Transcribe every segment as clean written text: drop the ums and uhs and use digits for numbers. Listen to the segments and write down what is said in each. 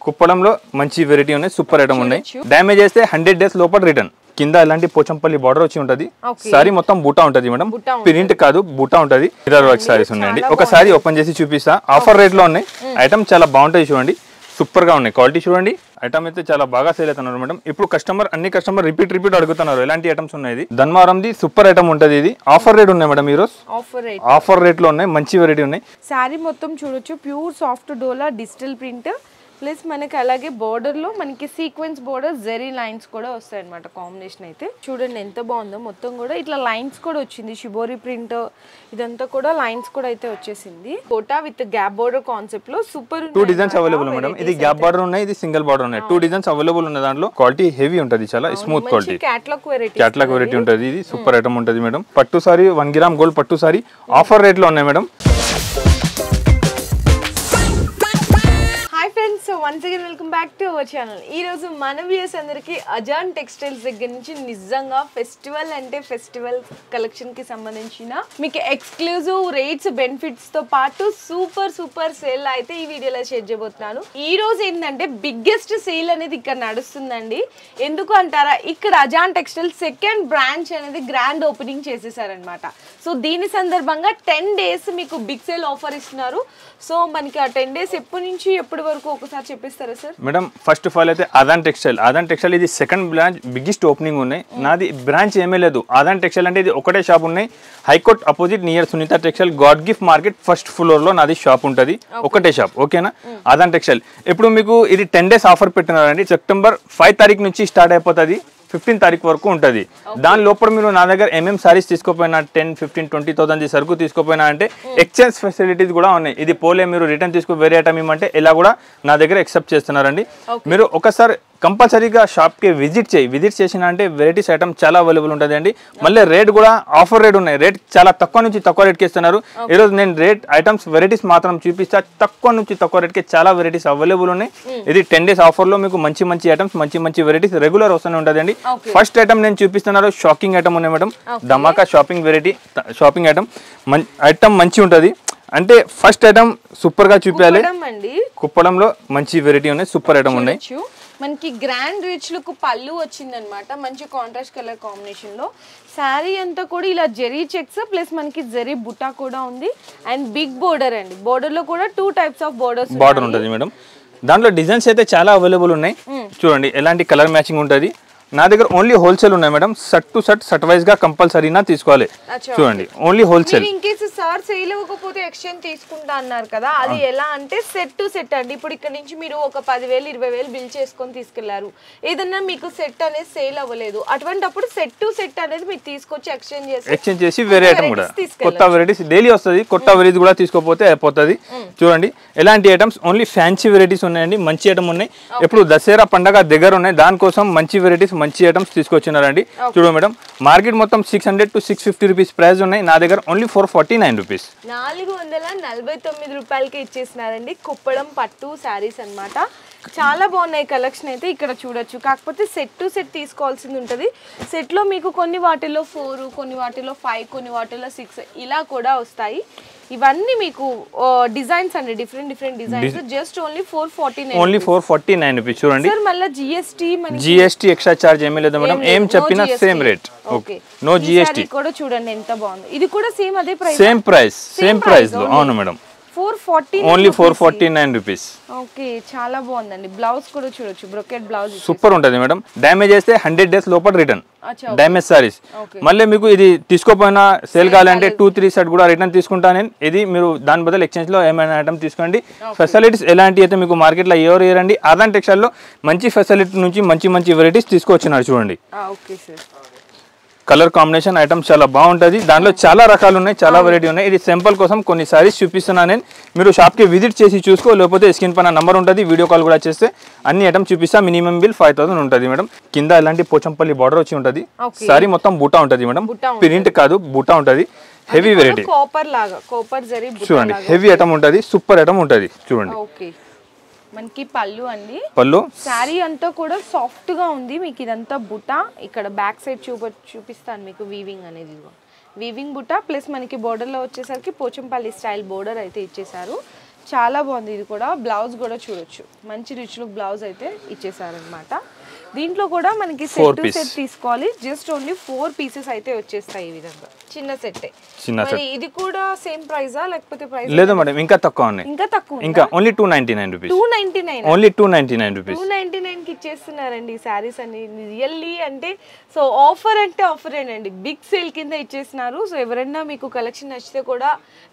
కుప్పడంలో మంచి వెరైటీ ఉన్నాయి, super item ఉన్నాయి. డ్యామేజ్ అయితే 100 days లోపల రిటర్న్. కింద ఇలాంటి పోచంపల్లి బార్డర్ వచ్చి ఉంటది. సారీ మొత్తం బూటా ఉంటది మేడం, ప్రింట్ కాదు బూటా ఉంటది. మిర్రర్ వర్క్ సారీస్ ఉన్నాయండి. ఒక సారీ ఓపెన్ చేసి చూపిస్తా. ఆఫర్ రేట్ లో ఉన్నాయి. ఐటమ్ చాలా బాగుంటాయి చూడండి, సూపర్ గా ఉన్నాయి. క్వాలిటీ చూడండి. ఐటమ్ అయితే చాలా బాగా సేల్ అవుతున్నారు మేడం. ఇప్పుడు అన్ని కస్టమర్ రిపీట్ అడుగుతున్నారు ఎలాంటి ఐటమ్స్ ఉన్నాయి. ధన్వారంది సూపర్ ఐటమ్ ఉంటది. ఇది ఆఫర్ రేట్ ఉన్నాయి మేడం. ఈ రోజు ఆఫర్ రేట్ లో ఉన్నాయి, మంచి వెరైటీ ఉన్నాయి. సారీ మొత్తం చూడొచ్చు, ప్యూర్ సాఫ్ట్ డోలా డిజిటల్ ప్రింట్ ప్లస్ మనకి అలాగే బోర్డర్ లో మనకి సీక్వెన్స్ బోర్డర్ జెరీ లైన్స్ కూడా వస్తాయి అన్నమాట. కాంబినేషన్ అయితే చూడండి ఎంత బాగుందో. మొత్తం కూడా ఇట్లా లైన్స్ కూడా వచ్చింది, షిబోరి ప్రింట్ ఇదంతా కూడా లైన్స్ కూడా అయితే వచ్చేసింది. Kota with gap border concept లో సూపర్. 2 designs available madam. ఇది గ్యాప్ బోర్డర్ ఉన్నాయి, ఇది సింగిల్ బోర్డర్ ఉన్నాయి. 2 డిజైన్స్ అవైలబుల్ ఉన్న దాంట్లో క్వాలిటీ హెవీ ఉంటది, చాలా స్మూత్ క్వాలిటీ. క్యాట్లాగ్ వెరైటీ ఉంటది. ఇది సూపర్ ఐటమ్ ఉంటది మేడం. పట్టు సారీ 1 గ్రామ్ గోల్డ్ పట్టు సారీ ఆఫర్ రేట్ లో ఉన్నాయి madam. So once again welcome back to our channel. ఈ రోజు మన వ్యూయర్స్ అందరికి అజాన్ టెక్స్టైల్స్ దగ్గర నుంచి నిజంగా ఫెస్టివల్ అంటే ఫెస్టివల్ కలెక్షన్ కి సంబంధించిన మీకు ఎక్స్క్లూజివ్ రేట్స్ బెనిఫిట్స్ తో పాటు సూపర్ సేల్ అయితే ఈ వీడియోలో షేర్ చేయబోతున్నాను. ఈ రోజు ఏంటంటే బిగ్గెస్ట్ సేల్ అనేది ఇక్కడ నడుస్తుందండి. ఎందుకు అంటారా, ఇక్కడ అజాన్ టెక్స్టైల్ సెకండ్ బ్రాంచ్ అనేది గ్రాండ్ ఓపెనింగ్ చేసేసారనమాట. సో దీని సందర్భంగా 10 days మీకు బిగ్ సేల్ ఆఫర్ ఇస్తున్నారు. సో మనకి ఆ 10 days ఎప్పటి నుంచి ఎప్పటి వరకు ఒకసారి చెప్పిస్తారా sir? Madam first of all అయితే ఆదాన్ టెక్స్టైల్ ఇది సెకండ్ బ్రాంచ్, బిగ్గెస్ట్ ఓపెనింగ్ ఉన్నాయి. నాది బ్రాంచ్ ఏమీ లేదు. ఆదాన్ టెక్స్టైల్ అంటే ఇది ఒకటే షాప్ ఉన్నాయి. High court opposite near Sunitha textile god gift market first floor లో నాది షాప్ ఉంటుంది. ఒకటే షాప్, ఓకేనా? ఆదాన్ టెక్స్టైల్. ఇప్పుడు మీకు ఇది 10 days ఆఫర్ పెట్టినారండి. సెప్టెంబర్ 5 తారీఖు నుంచి స్టార్ట్ అయిపోతుంది, 15 తారీఖు వరకు ఉంటుంది. దాని లోపల మీరు నా దగ్గర సారీస్ తీసుకోపోయినా 10, 15, 20,000 సరుకు తీసుకోపోయినా అంటే ఎక్స్చేంజ్ ఫెసిలిటీస్ కూడా ఉన్నాయి. ఇది పోలే మీరు రిటర్న్ తీసుకో వేరే ఐటమ్ ఇవ్వమంటే ఇలా కూడా నా దగ్గర యాక్సెప్ట్ చేస్తున్నారండి. మీరు ఒకసారి కంపల్సరీగా షాప్కి విజిట్ చేసిన అంటే వెరైటీస్ ఐటమ్ చాలా అవైలబుల్ ఉంటుంది అండి. మళ్ళీ రేట్ కూడా ఆఫర్ రేట్ ఉన్నాయి. రేట్ చాలా తక్కువ నుంచి తక్కువ రేట్కి ఇస్తున్నారు. ఈరోజు నేను రేట్ ఐటమ్స్ వెరైటీస్ మాత్రం చూపిస్తా. తక్కువ నుంచి తక్కువ రేట్కి చాలా వెరైటీస్ అవైలబుల్ ఉన్నాయి. ఇది 10 days ఆఫర్లో మీకు మంచి ఐటమ్స్ మంచి వెరైటీస్ రెగ్యులర్ వస్తూనే ఉంటుంది అండి. ఫస్ట్ ఐటమ్ నేను చూపిస్తున్నారు షాకింగ్ ఐటమ్ ఉన్నాయి మేడం. ధమాకా షాపింగ్ వెరైటీ, షాపింగ్ ఐటమ్ మంచి ఉంటుంది. అంటే ఫస్ట్ ఐటమ్ సూపర్ గా చూపించాలి. కుప్పడంలో మంచి వెరైటీ ఉన్నాయి, సూపర్ ఐటమ్ ఉన్నాయి. మనకి గ్రాండ్ రిచ్ లుక్ పళ్ళు వచ్చిందనమాట. మంచి కాంట్రాస్ట్ కలర్ కాంబినేషన్ లో శారీ అంతా కూడా ఇలా జెరీ చెక్స్ ప్లస్ మనకి జెరీ బుట్టా కూడా ఉంది. అండ్ బిగ్ బోర్డర్ అండి. బోర్డర్ లో కూడా 2 types ఆఫ్ బార్డర్ ఉంటుంది మేడం. దాంట్లో డిజైన్స్ అయితే చాలా అవైలబుల్ ఉన్నాయి. చూడండి ఎలాంటి కలర్ మ్యాచింగ్ ఉంటుంది. నా దగ్గర ఓన్లీ హోల్సేల్ ఉన్నాయి madam. Set to set wise గా కంపల్సరీనా తీసుకోవాలి. చూడండి only wholesale. In case sir sale అవ్వకపోతే ఎక్స్చేంజ్ తీసుకుంటా అన్నారు కదా, అది ఎలా అంటే సెట్ టు సెట్ అండి. ఇప్పుడు ఇక్కడ నుంచి మీరు ఒక 10,000 20,000 బిల్ చేసుకొని తీసుకెళ్లారు, ఏదన్నా మీకు సెట్ అనేది సేల్ అవ్వలేదు, అటువంటిప్పుడు సెట్ టు సెట్ అనేది మీరు తీసుకొచ్చి ఎక్స్చేంజ్ చేసి వేరే ఐటమ్ కూడా కొత్త వెరైటీస్ డైలీ వస్తుంది. కొత్త వెరైటీస్ కూడా తీసుకోపోతే అయిపోతుంది. చూడండి ఎలాంటి ఐటమ్స్ ఓన్లీ ఫ్యాన్సీ వెరైటీస్ ఉన్నాయండి. మంచి ఐటమ్ ఉన్నాయి. ఇప్పుడు దసరా పండగ దగ్గర ఉన్నాయి, దానికోసం మంచి వెరైటీస్ మంచి ఐటమ్స్ తీసుకొచ్చినారండి. చూడండి మేడం, మార్కెట్ మొత్తం 600 to 650 రూపీస్ ప్రైస్ ఉన్నాయి. నా దగ్గర ఓన్లీ 449 రూపీస్, 449 రూపాయలకి ఇచ్చేసినారండి. కుప్పడం పట్టు శారీస్ అన్నమాట. చాలా బాగున్నాయి కలెక్షన్ అయితే ఇక్కడ చూడొచ్చు. కాకపోతే సెట్ టు సెట్ తీసుకోవాల్సింది ఉంటుంది. సెట్ లో మీకు కొన్ని వాటిల్లో 4, కొన్ని వాటిల్లో 5, కొన్ని వాటిల్లో 6 ఇలా కూడా వస్తాయి. ఇవన్నీ మీకు డిజైన్స్ అండి, different designs. Just only 449 rupees. చూడండి సార్, మళ్ళీ జిఎస్టీ ఎక్స్ట్రా చార్జ్ ఏమీ లేదు మేడం. ఏం చెప్పినా same rate, okay, no GST. కూడా చూడండి ఎంత బాగుంది. ఇది కూడా సేమ్ అదే ప్రైస్, సేమ్ ప్రైస్ లో. అవును మేడం, 449 ఓన్లీ 449 రూపీస్. ఓకే, చాలా బాగుందండి. బ్లౌజ్ కూడా చూడొచ్చు, బ్రొకెట్ బ్లౌజ్ సూపర్ ఉంటుంది మేడం. డ్యామేజ్ అయితే 100 days లోపల రిటర్న్. డ్యామేజ్ సారీస్ మళ్ళీ మీకు ఇది తీసుకోపోయినా సేల్ కావాలంటే 2-3 సెట్ కూడా రిటర్న్ తీసుకుంటా నేను. ఇది మీరు దాని బదులు ఎక్స్చేంజ్ లో ఏమైనా ఐటమ్ తీసుకోండి. ఫెసిలిటీస్ ఎలాంటి అయితే మీకు మార్కెట్ లో ఎవరు ఇవ్వరండి. ఆదాన్ టెక్స్టైల్ లో మంచి ఫెసిలిటీ నుంచి మంచి వెరైటీస్ తీసుకొచ్చినారు. చూడండి కలర్ కాంబినేషన్ ఐటమ్ చాలా బాగుంటుంది. దాంట్లో చాలా రకాలు ఉన్నాయి, చాలా వెరైటీ ఉన్నాయి. ఇది సింపుల్ కోసం కొన్ని సారీస్ చూపిస్తున్నాను నేను. మీరు షాప్కి విజిట్ చేసి చూసుకో, లేకపోతే స్క్రీన్ పైన నంబర్ ఉంటుంది, వీడియో కాల్ కూడా చేస్తే అన్ని ఐటమ్ చూపిస్తా. మినిమం బిల్ 5,000 ఉంటుంది మేడం. కింద ఇలాంటి పోచంపల్లి బార్డర్ వచ్చి ఉంటుంది. సారీ మొత్తం బూటా ఉంటుంది మేడం, ప్రింట్ కాదు బూటా ఉంటుంది. హెవీ వెరైటీ, చూడండి హెవీ ఐటమ్ ఉంటుంది, సూపర్ ఐటమ్ ఉంటుంది. చూడండి మనకి పళ్ళు అండి. పళ్ళు శారీ అంతా కూడా సాఫ్ట్ గా ఉంది. మీకు ఇదంతా బుట్ట, ఇక్కడ బ్యాక్ సైడ్ చూపిస్తాను మీకు. వీవింగ్ అనేది వీవింగ్ బుట్ట ప్లస్ మనకి బోర్డర్ లో వచ్చేసరికి పోచంపల్లి స్టైల్ బోర్డర్ అయితే ఇచ్చేసారు. చాలా బాగుంది. ఇది కూడా బ్లౌజ్ కూడా చూడొచ్చు, మంచి రిచ్ లుక్ బ్లౌజ్ అయితే ఇచ్చేసారనమాట. దీంట్లో కూడా మనకి సెట్ టు సెట్ తీసుకోవాలి, జస్ట్ ఓన్లీ 4 పీసెస్ అయితే వచ్చేస్తాయి ఈ విధంగా, చిన్న సెట్. మరి ఇది కూడా సేమ్ ప్రైజా లేకపోతే ప్రైస్? లేదు మేడం, ఇంకా తక్కువ ఉన్నాయి, ఇంకా తక్కువ, ఇంకా ఓన్లీ 299 రూపీస్. 299 only 299 rupees. 299 కి ఇచ్చేస్తున్నారండి ఈ సారీస్ అన్ని. రియల్లీ అంటే సో ఆఫర్ అంటే ఆఫర్ ఏనండి, బిగ్ సేల్ కింద ఇచ్చేస్తున్నారు. సో ఎవరైనా మీకు కలెక్షన్ నచ్చితే కూడా,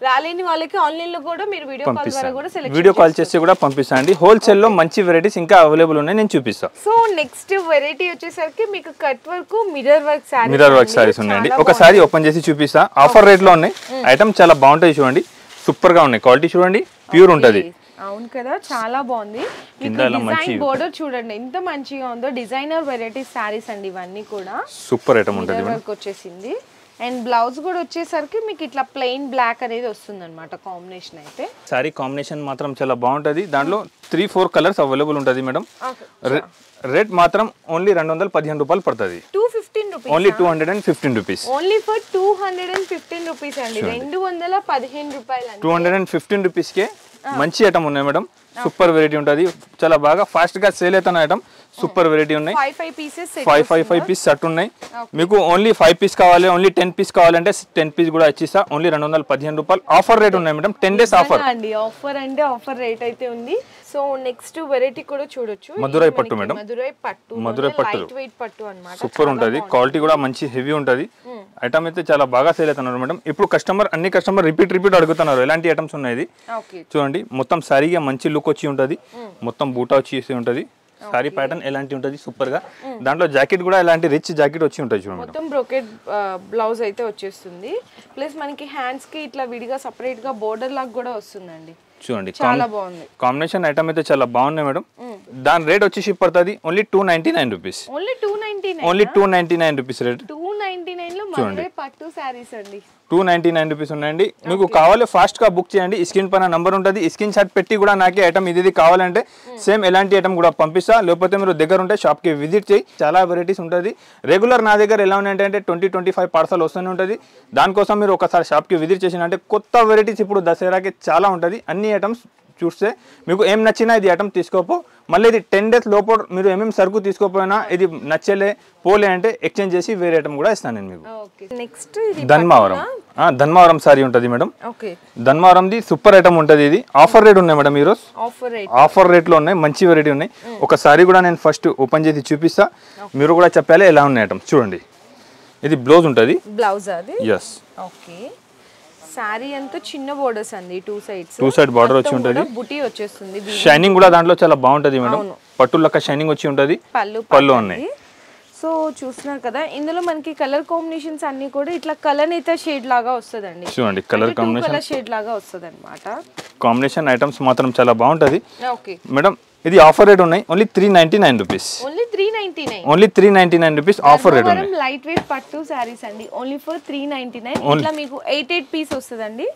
రాలేని వాళ్ళకి ఆన్లైన్ లో కూడా మీరు వీడియో కాల్ ద్వారా కూడా సెలెక్ట్ వీడియో కాల్ చేసి కూడా పంపిస్తాండి. హోల్సేల్ లో మంచి వెరైటీస్ ఇంకా అవైలబుల్ ఉన్నాయి, నేను చూపిస్తా. సో నెక్స్ట్ వెరైటీ వచ్చేసరికి మీకు cut work mirror work saris ఉన్నాయండి. ఒక సారీ ఓపెన్ చేసి చూపిస్తా. ఆఫర్ రేట్ లో ఉన్నాయి, ఐటమ్ చాలా బాగుంటాయి చూడండి, సూపర్ గా ఉన్నాయి, క్వాలిటీ చూడండి, ప్యూర్ ఉంటది. అవును కదా, చాలా బాగుంది. డిజైన్ బోర్డర్ చూడండి ఎంత మంచిగా ఉందో, డిజైనర్ వెరైటీ సారీస్ అండి ఇవన్నీ కూడా. సూపర్ ఐటమ్ ఉంటది, వర్క్ వచ్చేసింది. అండ్ బ్లౌజ్ కూడా వచ్చేసరికి మీకు ఇట్లా ప్లెయిన్ బ్లాక్ అనేది వస్తుంది అనమాట కాంబినేషన్ అయితే. సారీ కాంబినేషన్ మాత్రం చాలా బాగుంటది, దాంట్లో 3-4 కలర్స్ అవైలబుల్ ఉంటది మేడం. రేట్ మాత్రం ఓన్లీ 215 రూపాయలు పడుతుంది. 215 rupees, only 215 rupees, only for 215 rupees అండి. 215 రూపాయలు, 215 రూపీస్ కే మంచి ఐటమ్ ఉన్నాయి మేడం. సూపర్ వెరైటీ ఉంటది, చాలా బాగా ఫాస్ట్ గా సేల్ అవుతున్న ఐటమ్. సూపర్ వెరైటీ ఉన్నాయి, 5 పీస్ సెట్ ఉన్నాయి. మీకు ఓన్లీ 5 పీస్ కావాలి, ఓన్లీ 10 పీస్ కావాలంటే 10 పీస్ కూడా ఇచ్చిస్తా. ఓన్లీ 215 రూపాయలు. ఆఫర్ రేట్ ఉన్నాయి మేడం, 10 డేస్ ఆఫర్ అండి. ఆఫర్ అంటే ఆఫర్ రేట్ అయితే ఉంది. సో నెక్స్ట్ వెరైటీ కూడా చూడొచ్చు, మధురై పట్టు మేడం. మధురై పట్టు లైట్ వెయిట్ పట్టు అన్నమాట. సూపర్ ఉంటది, క్వాలిటీ కూడా మంచి హెవీ ఉంటది. ఐటమ్ అయితే చాలా బాగా సేల్ అవుతున్నారు మేడం. ఇప్పుడు అన్ని కస్టమర్ రిపీట్ అడుగుతున్నారు ఎలాంటి ఐటమ్స్ ఉన్నాయి. చూడండి మొత్తం సారీగా మంచి లుక్ వచ్చి ఉంటది, మొత్తం బూటా వచ్చి ఉంటది. సారీ ప్యాటర్న్ ఎలాంటి ఉంటది సూపర్ గా. దాంట్లో జాకెట్ కూడా ఎలాంటి రిచ్ జాకెట్ వచ్చి ఉంటది చూడండి. మొత్తం బ్రోకెట్ బ్లౌజ్ అయితే వచ్చేస్తుంది. ప్లస్ మనకి హ్యాండ్స్ కి ఇట్లా విడిగా సెపరేట్ గా బోర్డర్ లాగా కూడా వస్తుందండి. చూడండి చాలా బాగుంది, కాంబినేషన్ ఐటమ్ అయితే చాలా బాగున్నాయి మేడం. దాని రేట్ వచ్చేసి పడుతుంది only 299 rupees. Only 299, only 299 rupees rate. 299 లో మధురై పట్టు సారీస్ అండి. 299 రూపీస్ ఉన్నాయండి. మీకు కావాలి ఫాస్ట్ గా బుక్ చేయండి, స్క్రీన్ పైన నంబర్ ఉంటుంది, స్క్రీన్ షాట్ పెట్టి కూడా నాకే ఐటమ్ ఇది కావాలంటే సేమ్ ఎలాంటి ఐటమ్ కూడా పంపిస్తా. లేకపోతే మీరు దగ్గర ఉంటే షాప్ కి విజిట్ చేయి, చాలా వెరైటీస్ ఉంటుంది. రెగ్యులర్ నా దగ్గర ఎలా ఉన్నాయంటే 20-25 పార్సల్ వస్తూనే ఉంటుంది. దానికోసం మీరు ఒకసారి షాప్ కి విజిట్ చేసినంటే కొత్త వెరైటీస్ ఇప్పుడు దసరాకి చాలా ఉంటుంది. అన్ని ఐటమ్స్ చూస్తే మీకు ఏం నచ్చినా ఇది ఐటమ్ తీసుకోపో, మళ్ళీ ఇది 10 డేస్ లోపు మీరు ఏమేమి సరుకు తీసుకోపోయినా ఇది నచ్చలే పోలే అంటే ఎక్స్చేంజ్ చేసి వేరే ఐటమ్ కూడా ఇస్తాను నేను మీకు. నెక్స్ట్ ధన్మావరం సారీ ఉంటుంది మేడం. ధన్మావరంది సూపర్ ఐటమ్ ఉంటుంది. ఇది ఆఫర్ రేట్ ఉన్నాయి మేడం, ఈరోజు ఆఫర్ రేట్ లో ఉన్నాయి, మంచి వెరైటీ ఉన్నాయి. ఒక సారీ కూడా నేను ఫస్ట్ ఓపెన్ చేసి చూపిస్తా, మీరు కూడా చెప్పాలి ఎలా ఉన్నాయి ఐటమ్. చూడండి ఇది బ్లౌజ్ ఉంటుంది, బ్లౌజ్ అది. Yes, okay. సారీ అంతా చిన్న బోర్డర్స్ అండి, టూ సైడ్ బార్డర్ వచ్చి ఉంటుంది, బుటీ వచ్చేస్తుంది. షైనింగ్ కూడా దాంట్లో చాలా బాగుంటది మేడం, పట్టు లెక్క షైనింగ్ వచ్చి ఉంటది. పళ్ళు ఉన్నాయి. సో చూస్తున్నారు కదా, ఇందులో మనకి కలర్ కాంబినేషన్స్ అన్ని కూడా ఇట్లా కలనేత షేడ్ లాగా వస్తదండి. చూడండి కలర్ కాంబినేషన్ షేడ్ లాగా వస్తదన్నమాట. కాంబినేషన్ ఐటమ్స్ మాత్రం చాలా బాగుంటది. ఓకే మేడం ఇది ఆఫర్ రేట్ ఉన్నాయి, only 399 rupees. Only 399, only 399 rupees offer rate ఉన్నాయి. లైట్ వెయిట్ పట్టు సారీస్ అండి, ఓన్లీ ఫర్ 399. ఇట్లా మీకు 8 పీస్ వస్తదండి.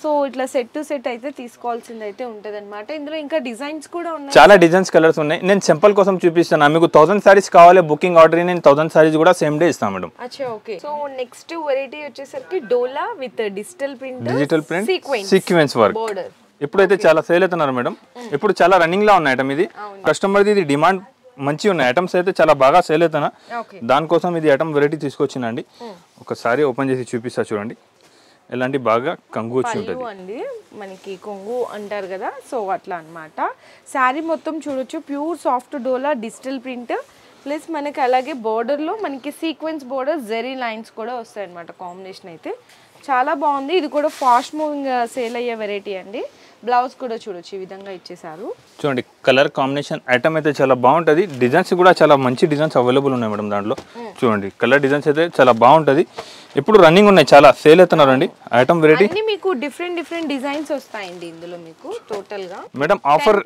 సో ఇట్లా సెట్ టు సెట్ అయితే తీసుకోవాల్సింది అయితే ఉంటది అనమాట. ఇందులో ఇంకా డిజైన్స్ కూడా ఉన్నాయి, చాలా డిజైన్స్ కలర్స్ ఉన్నాయి. నేను సింపుల్ కోసం చూపిస్తాను. మీకు 1000 సారీస్ కావాలి బుకింగ్ ఆర్డర్, నేను 1000 సారీస్ కూడా సేమ్ డే ఇస్తాను మేడం. అచ్చా ఓకే. సో నెక్స్ట్ వెరైటీ వచ్చేసరికి డోలా with digital print sequence work. Border ఇప్పుడైతే చాలా సేల్ అవుతున్నారు మేడం. ఇప్పుడు చాలా రన్నింగ్ లో ఉన్న ఐటమ్ ఇది, కస్టమర్ ఇది డిమాండ్ మంచి ఉన్నాయి. ఐటమ్స్ అయితే చాలా బాగా సేల్ అవుతున్నా, దానికోసం ఇది ఐటమ్ వెరైటీ తీసుకొచ్చినండి. ఒకసారి ఓపెన్ చేసి చూపిస్తా చూడండి. ఎలాంటి బాగా కొంగు వచ్చి ఉంటుంది అండి, మనకి కొంగు అంటారు కదా, సో అట్లా అన్నమాట. శారీ మొత్తం చూడొచ్చు, ప్యూర్ సాఫ్ట్ డోలా డిజిటల్ ప్రింట్. ప్లస్ మనకి అలాగే బోర్డర్లో మనకి సీక్వెన్స్ బోర్డర్ జెరీ లైన్స్ కూడా వస్తాయి అన్నమాట. కాంబినేషన్ అయితే చాలా బాగుంది. ఇది కూడా ఫాస్ట్ మూవింగ్ సేల్ అయ్యే వెరైటీ అండి. బ్లౌజ్ కూడా చూడొచ్చు ఈ విధంగా ఇచ్చేసారు. చూడండి కలర్ కాంబినేషన్ ఐటమ్ అయితే చాలా బాగుంటుంది. డిజైన్స్ కూడా చాలా మంచి డిజైన్స్ అవైలబుల్ ఉన్నాయి మేడం దాంట్లో. చూడండి కలర్ డిజైన్స్ అయితే చాలా బాగుంటుంది. ఇప్పుడు రన్నింగ్ ఉన్నాయి, చాలా సేల్ అవుతున్నారండి ఐటమ్ వెరైటీ. అన్ని మీకు డిఫరెంట్ డిజైన్స్ వస్తాయండి ఇందులో మీకు టోటల్ గా. మేడం ఆఫర్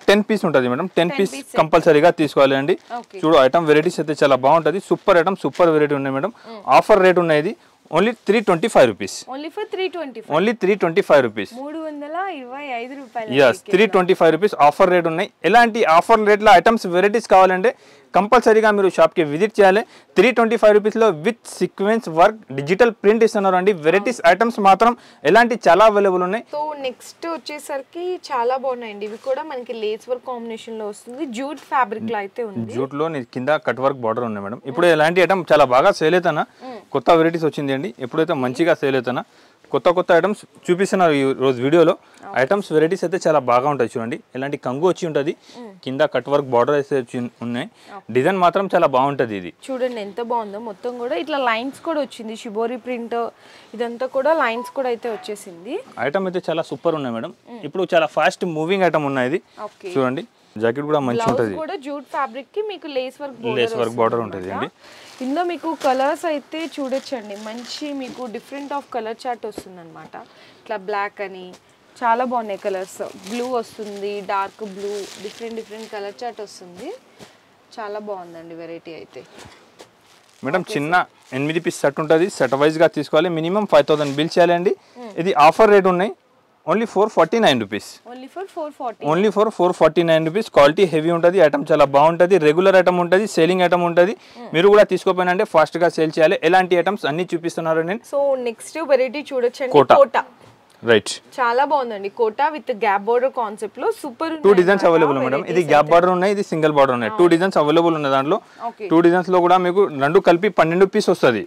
10 పీస్ ఉంటుంది మేడం, 10 పీస్ కంపల్సరీగా తీసుకోవాలి అండి. చూడు ఐటమ్ వెరైటీస్ అయితే చాలా బాగుంటుంది. సూపర్ ఐటమ్, సూపర్ వెరైటీ ఉన్నాయి మేడం. ఆఫర్ రేట్ ఉన్నాయి, only 325 rupees. Only for 325. Only 325 rupees. 325 రూపాయలు. yes 325 రూపీస్ ఆఫర్ రేట్ ఉన్నాయి. ఎలాంటి ఆఫర్ రేట్లో ఐటమ్స్ వెరైటీస్ కావాలంటే కంపల్సరీగా మీరు షాప్కి విజిట్ చేయాలి. 325 రూపీస్లో with sequence work digital print ఇస్తున్నారు అండి. వెరైటీస్ ఐటమ్స్ మాత్రం ఎలాంటి చాలా అవైలబుల్ ఉన్నాయి. సో నెక్స్ట్ వచ్చేసరికి చాలా బాగున్నాయండి. ఇవి కూడా మనకి లేస్ వర్క్ కాంబినేషన్ లో వస్తుంది. జూట్ ఫ్యాబ్రిక్ లో అయితే ఉంది. జూట్ లో కింద కట్ వర్క్ బార్డర్ ఉన్నాయి మేడం. ఇప్పుడు ఎలాంటి ఐటమ్ చాలా బాగా సేల్ అవుతానా, కొత్త వెరైటీస్ వచ్చింది అండి. ఎప్పుడైతే మంచిగా సేల్ అవుతానా కొత్త ఐటమ్స్ చూపిస్తున్నారు ఈ రోజు వీడియోలో. ఐటమ్స్ వెరైటీస్ అయితే చాలా బాగా ఉంటాయి. చూడండి ఎలాంటి కంగు వచ్చి ఉంటుంది, కింద కట్ వర్క్ బార్డర్ అయితే ఉన్నాయి. డిజైన్ మాత్రం చాలా బాగుంటది. ఇది చూడండి ఎంత బాగుందో. మొత్తం కూడా ఇట్లా లైన్స్ కూడా వచ్చింది. షిబోరి ప్రింట్ ఇదంతా కూడా లైన్స్ కూడా అయితే వచ్చేసింది. ఐటమ్ అయితే చాలా సూపర్ ఉన్నాయి మేడం. ఇప్పుడు చాలా ఫాస్ట్ మూవింగ్ ఐటమ్ ఉన్నాయి. ఇది చూడండి జాకెట్ కూడా మంచిగా ఉంటుంది. కూడా జూట్ ఫ్యాబ్రిక్ కి మీకు లేస్ వర్క్ బార్డర్ ఉంటుంది అండి. ఇందులో మీకు కలర్స్ అయితే చూడొచ్చండి. మంచి మీకు డిఫరెంట్ ఆఫ్ కలర్ చార్ట్ వస్తుంది అనమాట. ఇట్లా బ్లాక్ అని చాలా బాగున్నాయి కలర్స్. బ్లూ వస్తుంది, dark blue, different colour chart వస్తుంది. చాలా బాగుందండి వెరైటీ అయితే. మేడం చిన్న 8 పీస్ సెట్ ఉంటుంది. సెట్ వైజ్ గా తీసుకోవాలి. మినిమం 5000 బిల్ చేయాలండి. ఇది ఆఫర్ రేట్ ఉన్నాయి. Only 449 rupees. Only for 449 rupees. Quality heavy ఉంటుంది. ఐటమ్ చాలా బాగుంటుంది. రెగ్యులర్ ఐటమ్ ఉంటుంది, సేలింగ్ ఐటమ్ ఉంటుంది. మీరు కూడా తీసుకోపోయినంటే ఫాస్ట్ గా సేల్ చేయాలి. ఎలాంటి ఐటమ్స్ అన్ని చూపిస్తున్నారు నేను. సో నెక్స్ట్ వెరైటీ చూడొచ్చండి. కోటా రైట్ చాలా బాగుందండి. Kota with gap border concept లో సూపర్. 2 designs available madam. ఇది గ్యాప్ బార్డర్ ఉన్నాయి, ఇది సింగిల్ బార్డర్ ఉన్నాయి. 2 డిజైన్స్ అవైలబుల్ ఉన్నాయి. దాంట్లో 2 డిజైన్స్ లో కూడా మీకు రెండు కలిపి 12 పీస్ వస్తుంది.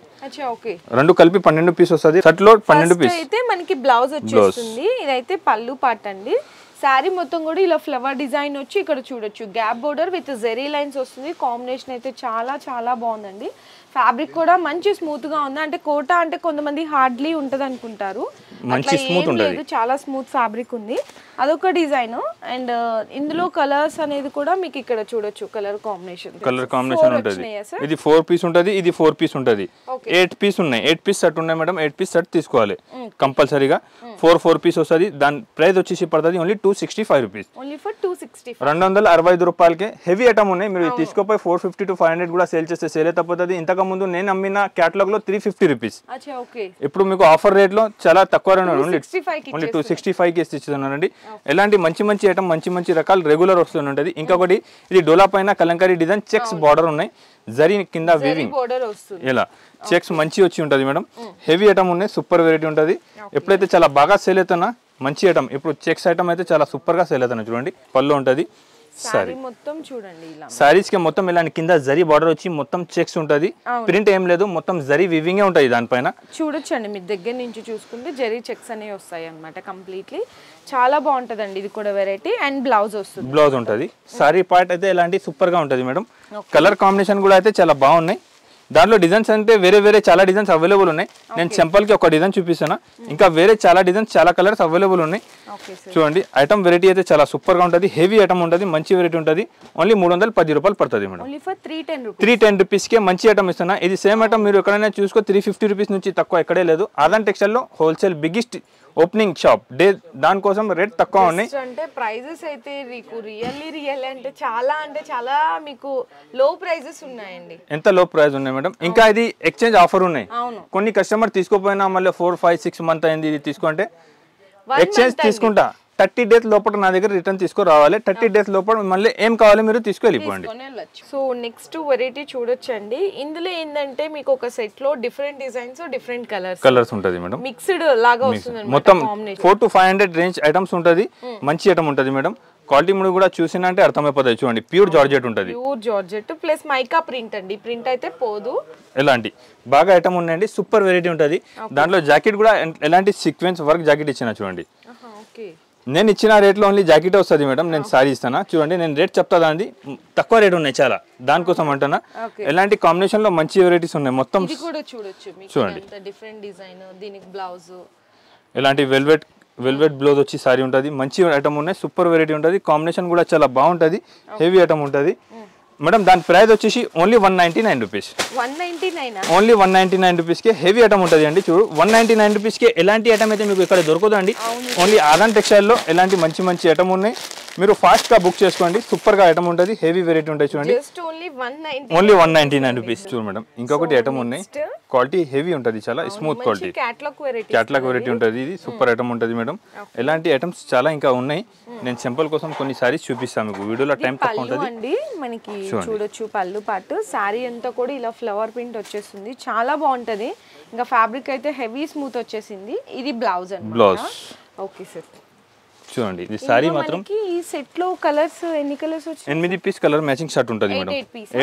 రెండు కలిపి 12 పీస్ వస్తుంది. షర్ట్ లో 12 పీస్ అయితే మనకి బ్లౌజ్ వచ్చేస్తుంది. ఇదైతే పళ్ళు పార్ట్ అండి. శారీ మొత్తం కూడా ఇలా ఫ్లవర్ డిజైన్ వచ్చి ఇక్కడ చూడొచ్చు gap border with zari lines వస్తుంది. కాంబినేషన్ అయితే చాలా బాగుందండి. ఫ్యాబ్రిక్ కూడా మంచి స్మూత్ గా ఉంది. అంటే కోటా అంటే కొంతమంది హార్డ్లీ ఉంటది అనుకుంటారు, మంచి స్మూత్ ఉంటుంది. చాలా స్మూత్ ఫ్యాబ్రిక్ ఉంది. అదొక డిజైన్. అండ్ ఇందులో కలర్స్ అనేది కూడా మీకు ఇక్కడ చూడొచ్చు. కలర్ కాంబినేషన్ ఉంటుంది. ఇది 4 పీస్ ఉంటుంది, ఇది 4 పీస్ ఉంటుంది. 8 పీస్ ఉన్నాయి. 8 పీస్ సెట్ ఉన్నాయి మేడం. 8 పీస్ సెట్ తీసుకోవాలి కంపల్సరీగా. 4 పీస్ వస్తుంది. దాని ప్రైస్ వచ్చేసి పడుతుంది ఓన్లీ 265 రూపీస్. 265 రూపాయలకి హెవీ ఐటమ్ ఉన్నాయి. మీరు తీసుకోపోయి 450 to 500 కూడా సేల్ చేస్తే సేల్ అయిపోతుంది. ఇంతకు ముందు నేను అమ్మిన క్యాటలాగ్ లో 350 రూపీస్. ఇప్పుడు మీకు ఆఫర్ రేట్ లో చాలా తక్కువ ఓన్లీ 265 కి ఇస్తున్నారండి. ఎలాంటి మంచి ఐటమ్ మంచి రకాలు రెగ్యులర్ వస్తుంటది. ఇంకొకటి ఇది డోలా పైన కలంకారీ డిజైన్ చెక్స్ బార్డర్ ఉన్నాయి. జరీ కింద వీవింగ్ ఇలా చెక్స్ మంచి వచ్చి ఉంటది మేడం. హెవీ ఐటమ్ ఉన్నాయి. సూపర్ వెరైటీ ఉంటది. ఎప్పుడైతే చాలా బాగా సేల్ అవుతున్నా మంచి ఐటమ్. ఇప్పుడు చెక్స్ ఐటమ్ అయితే చాలా సూపర్ గా సేల్ అవుతున్నా. చూడండి పళ్ళు ఉంటది. సారీ మొత్తం చూడండి ఇలా సారీస్ కి మొత్తం ఇలాంటి కింద జరీ బార్డర్ వచ్చి మొత్తం చెక్స్ ఉంటది. ప్రింట్ ఏం లేదు, మొత్తం జరీ వీవింగ్ ఉంటది దానిపైన. చూడొచ్చండి మీ దగ్గర నుంచి చూసుకుంటే జరీ చెక్స్ అనేవి వస్తాయి అన్నమాట కంప్లీట్లీ. చాలా బాగుంటదండి. ఇది కూడా వెరైటీ. అండ్ బ్లౌజ్ వస్తుంది. బ్లౌజ్ ఉంటది. సారీ పార్ట్ అయితే ఇలాంటి సూపర్ గా ఉంటది మేడం. కలర్ కాంబినేషన్ కూడా అయితే చాలా బాగున్నాయి. దాంట్లో డిజైన్స్ అంటే వేరే చాలా డిజైన్స్ అవైలబుల్ ఉన్నాయి. నేను సింపుల్ కి ఒక డిజైన్ చూపిస్తాను. ఇంకా వేరే చాలా డిజైన్స్ చాలా కలర్స్ అవైలబుల్ ఉన్నాయి. చూడండి ఐటమ్ వెరైటీ అయితే చాలా సూపర్ గా ఉంటుంది. హెవీ ఐటమ్ ఉంటుంది. మంచి వెరైటీ ఉంటుంది. ఓన్లీ 310 రూపాయలు పడుతుంది మేడం. 310 రూపీస్ కే మంచి ఐటమ్ ఇస్తున్నా. ఇది సేమ్ ఐటమ్ మీరు ఎక్కడైనా చూసుకో 350 రూపీస్ నుంచి తక్కువ ఎక్కడే లేదు. ఆదాన్ టెక్స్టైల్ లో wholesale biggest opening shop day. దానికోసం రేట్ తక్కువ ఉన్నాయి. అంటే ప్రైజెస్ అయితే మీకు రియల్లీ అంటే చాలా మీకు లో ప్రైజెస్ ఉన్నాయండి. ఎంత లో ప్రైస్ ఉన్నాయి మేడం. ఇంకా ఇది ఎక్స్చేంజ్ ఆఫర్ ఉన్నాయి. కొన్ని కస్టమర్ తీసుకోపోయినా మళ్ళీ 4, 5, 6 మంత్ అయింది ఇది తీసుకుంటే ఎక్స్చేంజ్ తీసుకుంటా. 30 డేస్ లోపల నా దగ్గర రిటర్న్ తీసుకురావాలి. 30 డేస్ లోపల మళ్ళీ ఏం కావాలి మీరు తీసుకెళ్ళిపోండి. సో నెక్స్ట్ వెరైటీ చూడొచ్చండి. ఇందులో ఏంటంటే మీకు ఒక సెట్ లో డిఫరెంట్ డిజైన్స్ డిఫరెంట్ కలర్స్ ఉంటుంది మేడం. మిక్స్డ్ లాగా వస్తుంది. మొత్తం 400 to 500 రేంజ్ ఐటమ్స్ ఉంటుంది. మంచి ఐటమ్ ఉంటుంది మేడం. క్వాలిటీ మూడు కూడా చూసినా అంటే అర్థమైపోతుంది. చూడండి ప్యూర్ జార్జెట్ ఉంటుంది. Pure georgette plus mica print అండి. ప్రింట్ అయితే పోదు. ఎలాంటి బాగా ఐటమ్ ఉన్నాయండి. సూపర్ వెరైటీ ఉంటుంది. దాంట్లో జాకెట్ కూడా ఎలాంటి సీక్వెన్స్ వర్క్ జాకెట్ ఇచ్చిన చూడండి. నేను ఇచ్చిన రేట్లో ఓన్లీ జాకెట్ వస్తుంది మేడం. నేను సారీ ఇస్తాను. చూడండి నేను రేట్ చెప్తా. దాన్ని తక్కువ రేట్ ఉన్నాయి చాలా. దానికోసం అంటున్నా. ఎలాంటి కాంబినేషన్ లో మంచి వెరైటీస్ ఉన్నాయి. మొత్తం చూడండి ఎలాంటి వెల్వెట్ బ్లౌజ్ వచ్చి సారీ ఉంటుంది. మంచి ఐటమ్ ఉన్నాయి. సూపర్ వెరైటీ ఉంటుంది. కాంబినేషన్ కూడా చాలా బాగుంటుంది. హెవీ ఐటమ్ ఉంటుంది మేడం. దాని ప్రైస్ వచ్చేసి ఓన్లీ 199 రూపీస్. ఓన్లీ 199 రూపీస్ కి హెవీ ఐటమ్ ఉంటుంది అండి. చూడు 199 రూపీస్ కి ఎలాంటి ఐటమ్ అయితే మీకు ఇక్కడ దొరకదు అండి. ఓన్లీ ఆదాన్ టెక్స్టైల్ లో ఎలాంటి మంచి ఐటమ్ ఉన్నాయి. మీరు ఫాస్ట్ గా బుక్ చేసుకోండి. సూపర్ గా ఐటమ్ ఉంటుంది. హెవీ వెరైటీ ఉంటుంది. చూడండి ఓన్లీ 199 రూపీస్. చూడు మేడం ఇంకొకటి ఐటమ్ ఉన్నాయి. క్వాలిటీ హెవీ ఉంటుంది, చాలా స్మూత్ క్వాలిటీ, క్యాట్లాగ్ వెరైటీ ఉంటుంది. ఇది సూపర్ ఐటమ్ ఉంటుంది మేడం. ఎలాంటి ఐటమ్స్ చాలా ఇంకా ఉన్నాయి. నేను సింపుల్ కోసం కొన్ని సారీస్ చూపిస్తాను మీకు, వీడియోలో టైం తక్కువ ఉంటుంది. మనకి చూడొచ్చు పళ్ళు పాటు సారీ అంతా కూడా ఇలా ఫ్లవర్ ప్రింట్ వచ్చేస్తుంది, చాలా బాగుంటది. ఇంకా ఫ్యాబ్రిక్ అయితే హెవీ స్మూత్ వచ్చేసింది. ఇది బ్లౌజ్ అన్నమాట. Blouse okay sir. చూడండి ఇది సారీ మాత్రం ఈ సెట్ లో కలర్స్ ఎన్ని కలర్స్ వచ్చాయి? 8 పీస్ కలర్ మ్యాచింగ్ షర్ట్ ఉంటుంది మేడం.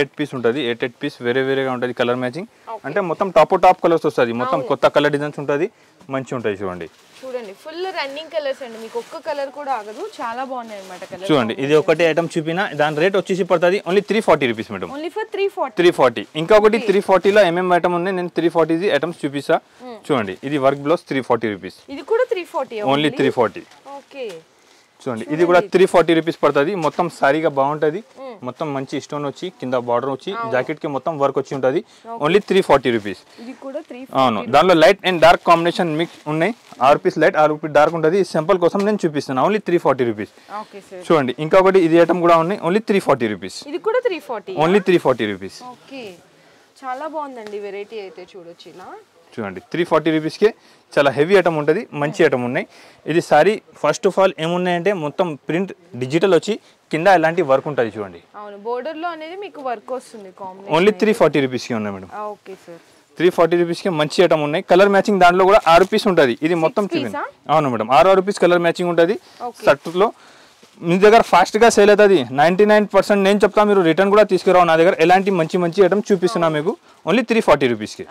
8 పీస్ ఉంటుంది. 8 పీస్ వేరే వేరేగా ఉంటుంది కలర్ మ్యాచింగ్. అంటే మొత్తం టాప్ కలర్స్ వస్తుంది, మొత్తం కొత్త కలర్ డిజైన్స్ ఉంటుంది, మంచి ఉంటాయి. చూడండి ఫుల్ రన్నింగ్ కలర్స్ అండి, మీకు ఒక్క కలర్ కూడా ఆగదు, చాలా బాగున్నాయి అన్నమాట కలర్. చూడండి ఇది ఒకటి ఐటమ్ చూపినా, దాని రేట్ వచ్చేసి పడుతుంది only 340 rupees madam. Only for 340. 340. ఇంకొకటి 340 లో ఎంఎం ఐటమ్ ఉన్నాయి, నేను 340 ఐటమ్స్ చూపిస్తా. చూడండి ఇది వర్క్ బ్లౌజ్ 340 రూపీస్. ఇది కూడా 340 ఓన్లీ 340. ఓకే చూడండి ఇది కూడా 340 రూపీస్ పడుతుంది. మొత్తం సారీగా బాగుంటుంది, మొత్తం మంచి స్టోన్ వచ్చి కింద బార్డర్ వచ్చి జాకెట్ కి మొత్తం వర్క్ వచ్చి ఉంటుంది. Only 340 rupees. అవును, దానిలో light and dark combination mix ఉన్నాయి. 6 పీస్ లైట్ 6 పీస్ డార్క్ ఉంటుంది. సింపుల్ కోసం నేను చూపిస్తాను, ఓన్లీ 340 రూపీస్. చూడండి ఇంకొకటి ఇది ఐటమ్ కూడా ఉన్నాయి, ఓన్లీ 340 రూపీస్. ఇది కూడా 340, ఓన్లీ 340 రూపీస్. ఓకే చాలా బాగుందండి వెరైటీ అయితే చూడొచ్చు ఇలా. చూడండి 340 రూపీస్కే చాలా హెవీ ఐటమ్ ఉంటుంది, మంచి ఐటమ్ ఉన్నాయి. ఇది సారీ ఫస్ట్ ఆఫ్ ఆల్ ఏమున్నాయంటే మొత్తం ప్రింట్ డిజిటల్ వచ్చి కింద ఇలాంటి వర్క్ ఉంటుంది. చూడండి అవును, బోర్డర్ లో అనేది మీకు వర్క్ వస్తుంది. ఓన్లీ 340 రూపీస్కి ఉన్నాయి మేడం. Okay sir. 340 రూపీస్కి మంచి ఐటమ్ ఉన్నాయి. కలర్ మ్యాచింగ్ దాంట్లో కూడా 6 పీస్ ఉంటుంది. ఇది మొత్తం చూడండి. అవును మేడం, 6 పీస్ కలర్ మ్యాచింగ్ ఉంటుంది. షర్ట్లో మీ దగ్గర ఫాస్ట్గా సేల్ అవుతుంది. 99% నేను చెప్తాను, మీరు రిటర్న్ కూడా తీసుకురావు. నా దగ్గర ఎలాంటి మంచి ఐటమ్ చూపిస్తున్నా మీకు, ఓన్లీ 340 రూపీస్కి.